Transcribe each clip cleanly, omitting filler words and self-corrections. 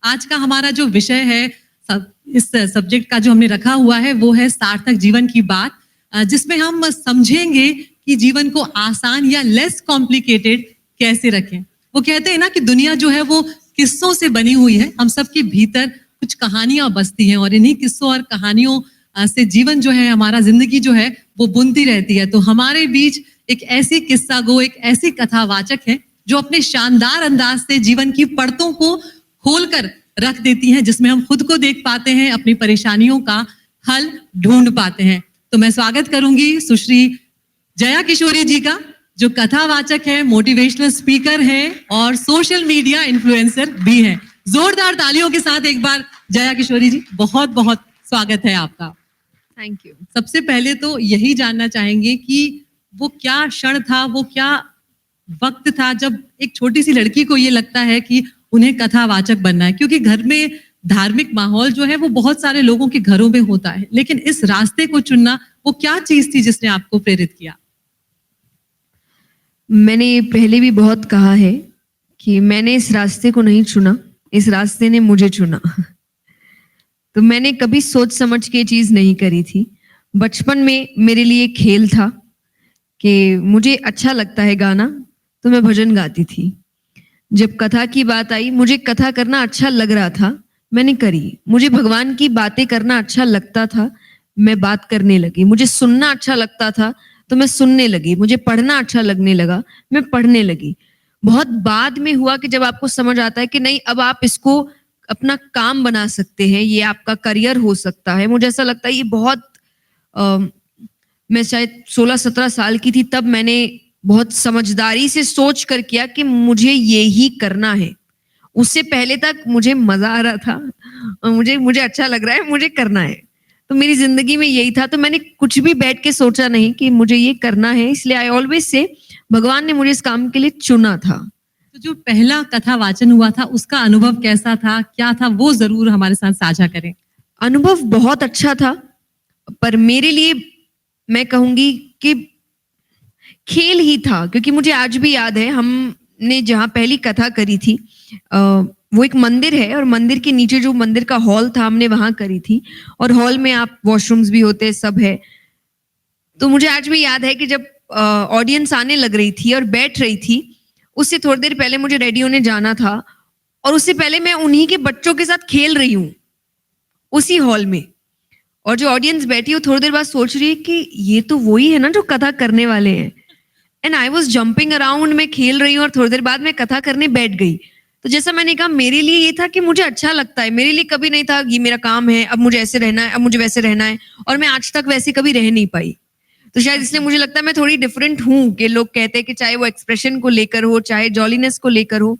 आज का हमारा जो विषय है, इस सब्जेक्ट का जो हमने रखा हुआ है वो है सार्थक जीवन की बात, जिसमें हम समझेंगे कि जीवन को आसान या लेस कॉम्प्लिकेटेड कैसे रखें। वो कहते हैं ना कि दुनिया जो है वो किस्सों से बनी हुई है, हम सबके भीतर कुछ कहानियां बसती हैं और इन्हीं किस्सों और कहानियों से जीवन जो है, हमारा जिंदगी जो है वो बुनती रहती है। तो हमारे बीच एक ऐसी किस्सा गो, एक ऐसी कथावाचक है जो अपने शानदार अंदाज से जीवन की परतों को खोलकर रख देती हैं, जिसमें हम खुद को देख पाते हैं, अपनी परेशानियों का हल ढूंढ पाते हैं। तो मैं स्वागत करूंगी सुश्री जया किशोरी जी का, जो कथावाचक है, मोटिवेशनल स्पीकर है और सोशल मीडिया इन्फ्लुएंसर भी है। जोरदार तालियों के साथ एक बार जया किशोरी जी, बहुत बहुत स्वागत है आपका। Thank you. सबसे पहले तो यही जानना चाहेंगे कि वो क्या क्षण था, वो क्या वक्त था जब एक छोटी सी लड़की को ये लगता है कि उन्हें कथावाचक बनना है, क्योंकि घर में धार्मिक माहौल जो है वो बहुत सारे लोगों के घरों में होता है, लेकिन इस रास्ते को चुनना वो क्या चीज थी जिसने आपको प्रेरित किया? मैंने पहले भी बहुत कहा है कि मैंने इस रास्ते को नहीं चुना, इस रास्ते ने मुझे चुना। तो मैंने कभी सोच समझ के चीज नहीं करी थी। बचपन में मेरे लिए खेल था कि मुझे अच्छा लगता है गाना, तो मैं भजन गाती थी। जब कथा की बात आई, मुझे कथा करना अच्छा लग रहा था, मैंने करी। मुझे भगवान की बातें करना अच्छा लगता था, मैं बात करने लगी। मुझे सुनना अच्छा लगता था तो मैं सुनने लगी। मुझे पढ़ना अच्छा लगने लगा, मैं पढ़ने लगी। बहुत बाद में हुआ कि जब आपको समझ आता है कि नहीं, अब आप इसको अपना काम बना सकते हैं, ये आपका करियर हो सकता है। मुझे ऐसा लगता है ये बहुत मैं शायद 16-17 साल की थी, तब मैंने बहुत समझदारी से सोच कर किया कि मुझे ये ही करना है। उससे पहले तक मुझे मजा आ रहा था, मुझे अच्छा लग रहा है, मुझे करना है। तो मेरी जिंदगी में यही था, तो मैंने कुछ भी बैठ के सोचा नहीं कि मुझे ये करना है। इसलिए आई ऑलवेज से भगवान ने मुझे इस काम के लिए चुना था। तो जो पहला कथा वाचन हुआ था उसका अनुभव कैसा था, क्या था, वो जरूर हमारे साथ साझा करें। अनुभव बहुत अच्छा था, पर मेरे लिए मैं कहूंगी कि खेल ही था, क्योंकि मुझे आज भी याद है हमने जहाँ पहली कथा करी थी, वो एक मंदिर है और मंदिर के नीचे जो मंदिर का हॉल था, हमने वहां करी थी। और हॉल में आप वॉशरूम्स भी होते, सब है। तो मुझे आज भी याद है कि जब ऑडियंस आने लग रही थी और बैठ रही थी, उससे थोड़ी देर पहले मुझे रेडी होने जाना था और उससे पहले मैं उन्हीं के बच्चों के साथ खेल रही हूँ उसी हॉल में। और जो ऑडियंस बैठी हो थोड़ी देर बाद सोच रही है कि ये तो वही है ना जो कथा करने वाले हैं। And I was jumping around, मैं खेल रही हूँ और थोड़ी देर बाद मैं कथा करने बैठ गई। तो जैसा मैंने कहा, मेरे लिए ये था कि मुझे अच्छा लगता है। मेरे लिए कभी नहीं था ये मेरा काम है, अब मुझे ऐसे रहना है, अब मुझे वैसे रहना है। और मैं आज तक वैसे कभी रह नहीं पाई। तो शायद इसलिए मुझे लगता है मैं थोड़ी डिफरेंट हूँ, कि लोग कहते हैं कि चाहे वो एक्सप्रेशन को लेकर हो, चाहे जॉलीनेस को लेकर हो,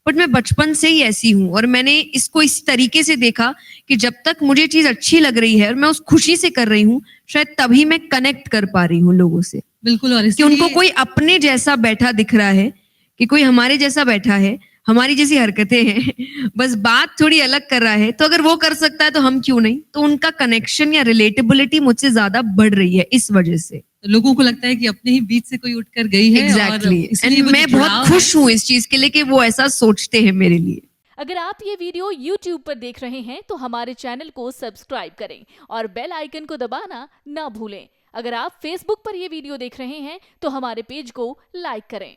बट मैं बचपन से ही ऐसी हूँ। और मैंने इसको इस तरीके से देखा कि जब तक मुझे चीज अच्छी लग रही है और मैं उस खुशी से कर रही हूँ, शायद तभी मैं कनेक्ट कर पा रही हूँ लोगों से। बिल्कुल। और कि उनको कोई अपने जैसा बैठा दिख रहा है, कि कोई हमारे जैसा बैठा है, हमारी जैसी हरकतें हैं, बस बात थोड़ी अलग कर रहा है। तो अगर वो कर सकता है तो हम क्यों नहीं? तो उनका कनेक्शन या रिलेटेबिलिटी मुझसे ज्यादा बढ़ रही है इस वजह से। लोगों को लगता है कि अपने ही बीच से कोई उठकर गई है। एग्जैक्टली। इसलिए मैं बहुत खुश हूँ इस चीज के लिए कि वो ऐसा सोचते हैं मेरे लिए। अगर आप ये वीडियो YouTube पर देख रहे हैं तो हमारे चैनल को सब्सक्राइब करें और बेल आइकन को दबाना ना भूलें। अगर आप Facebook पर ये वीडियो देख रहे हैं तो हमारे पेज को लाइक करें।